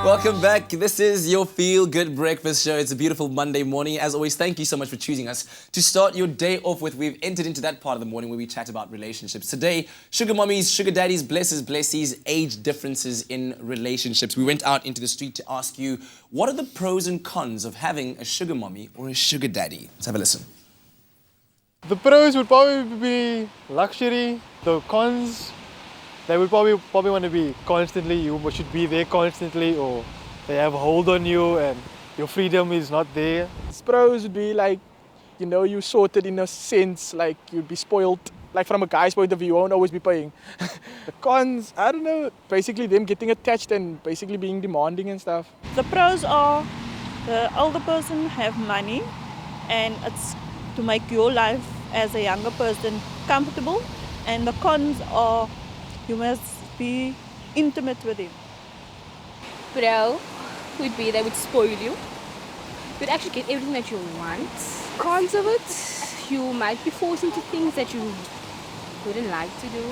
Welcome back. This is your Feel Good Breakfast Show. It's a beautiful Monday morning. As always, thank you so much for choosing us to start your day off with. We've entered into that part of the morning where we chat about relationships. Today, sugar mommies, sugar daddies, blesses, blessies, age differences in relationships. We went out into the street to ask you, what are the pros and cons of having a sugar mommy or a sugar daddy? Let's have a listen. The pros would probably be luxury. The cons, they would probably want to be constantly, you should be there constantly, or they have a hold on you and your freedom is not there. Pros would be like, you know, you sorted in a sense, like you'd be spoiled. Like from a guy's point of view, you won't always be paying. The cons, I don't know, basically them getting attached and basically being demanding and stuff. The pros are the older person have money and it's to make your life as a younger person comfortable, and the cons are you must be intimate with him. Pro would be they would spoil you. You'd actually get everything that you want. Cons of it, you might be forced into things that you wouldn't like to do.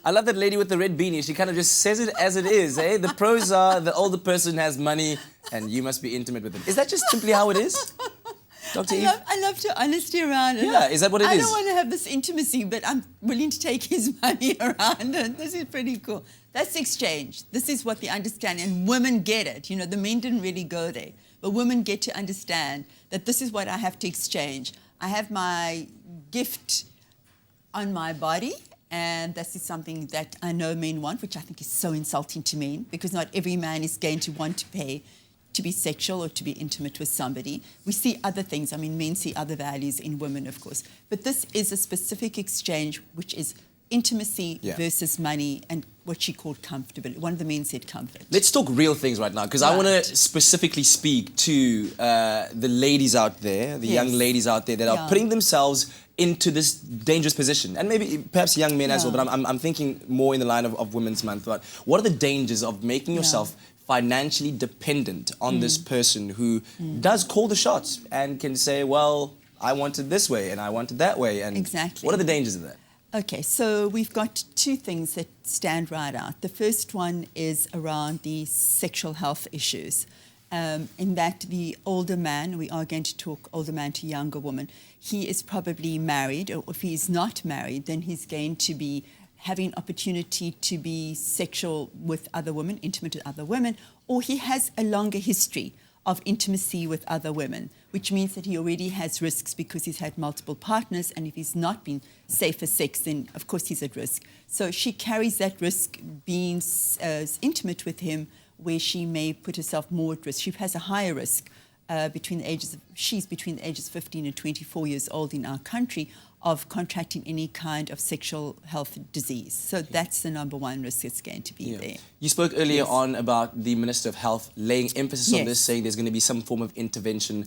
I love that lady with the red beanie. She kind of just says it as it is, eh? The pros are the older person has money and you must be intimate with them. Is that just simply how it is? Dr. Eve? I love the honesty around it. Yeah, is that what it is? I don't want to have this intimacy, but I'm willing to take his money around, and this is pretty cool. That's exchange. This is what they understand, and women get it. You know, the men didn't really go there, but women get to understand that this is what I have to exchange. I have my gift on my body, and this is something that I know men want, which I think is so insulting to men, because not every man is going to want to pay to be sexual or to be intimate with somebody. We see other things. I mean, men see other values in women, of course. But this is a specific exchange, which is intimacy versus money and what she called comfortability. One of the men said comfort. Let's talk real things right now, because I want to specifically speak to the ladies out there, the young ladies out there that are putting themselves into this dangerous position, and maybe perhaps young men as well, but I'm thinking more in the line of Women's Month. But what are the dangers of making yourself financially dependent on this person who does call the shots and can say, well, I want it this way and I want it that way? And what are the dangers of that? Okay, so we've got two things that stand right out. The first one is around the sexual health issues, in that the older man, we are going to talk older man to younger woman, he is probably married, or if he's not married, then he's going to be having opportunity to be sexual with other women, intimate with other women, or he has a longer history of intimacy with other women, which means that he already has risks because he's had multiple partners, and if he's not been safe for sex, then of course he's at risk. So she carries that risk being intimate with him, where she may put herself more at risk. She has a higher risk she's between the ages of 15 and 24 years old in our country of contracting any kind of sexual health disease. So that's the number one risk that's going to be there. You spoke earlier on about the Minister of Health laying emphasis on this, saying there's going to be some form of intervention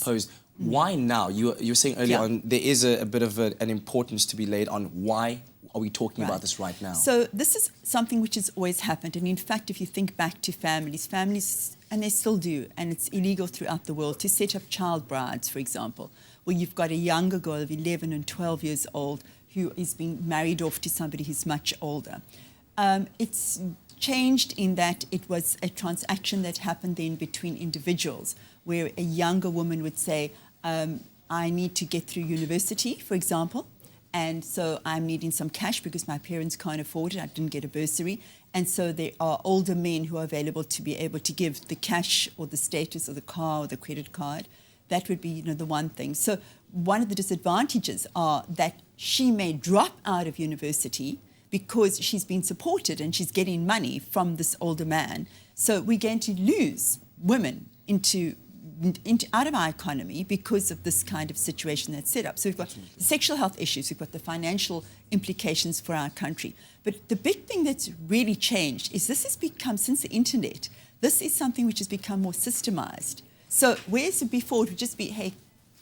posed. Why now? You were saying earlier on there is a bit of an importance to be laid on why are we talking about this right now? So this is something which has always happened. And in fact, if you think back to families, and they still do, and it's illegal throughout the world, to set up child brides, for example, where you've got a younger girl of 11 and 12 years old who is being married off to somebody who's much older. It's changed in that it was a transaction that happened then between individuals, where a younger woman would say, I need to get through university, for example, and so I'm needing some cash because my parents can't afford it. I didn't get a bursary. And so there are older men who are available to be able to give the cash or the status of the car or the credit card. That would be, you know, the one thing. So one of the disadvantages are that she may drop out of university because she's been supported and she's getting money from this older man. So we're going to lose women out of our economy because of this kind of situation that's set up. So we've got the sexual health issues, we've got the financial implications for our country. But the big thing that's really changed is this has become, since the internet, this is something which has become more systemized. So whereas before it would just be, hey,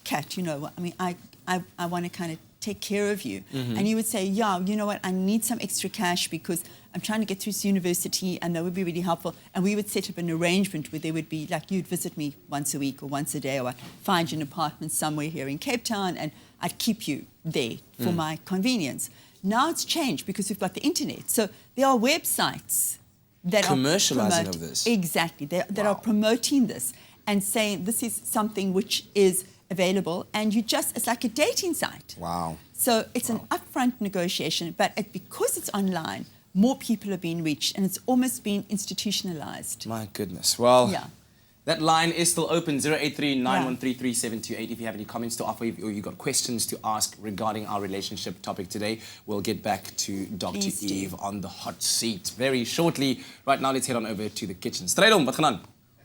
Kat, you know, I mean, I want to kind of take care of you. And you would say, yeah, you know what, I need some extra cash because I'm trying to get through university and that would be really helpful. And we would set up an arrangement where there would be, like, you'd visit me once a week or once a day, or I'd find you an apartment somewhere here in Cape Town and I'd keep you there for my convenience. Now it's changed because we've got the internet. So there are websites that commercializing of this. Exactly. That are promoting this and saying this is something which is available, and it's like a dating site. Wow. So it's an upfront negotiation, but because it's online, more people are being reached, and it's almost been institutionalized. My goodness. Well, yeah. That line is still open, 083-913-3728. If you have any comments to offer or you've got questions to ask regarding our relationship topic today, we'll get back to Dr. Please do. Eve on the hot seat very shortly. Right now, let's head on over to the kitchen. Straight on, wat gaan aan?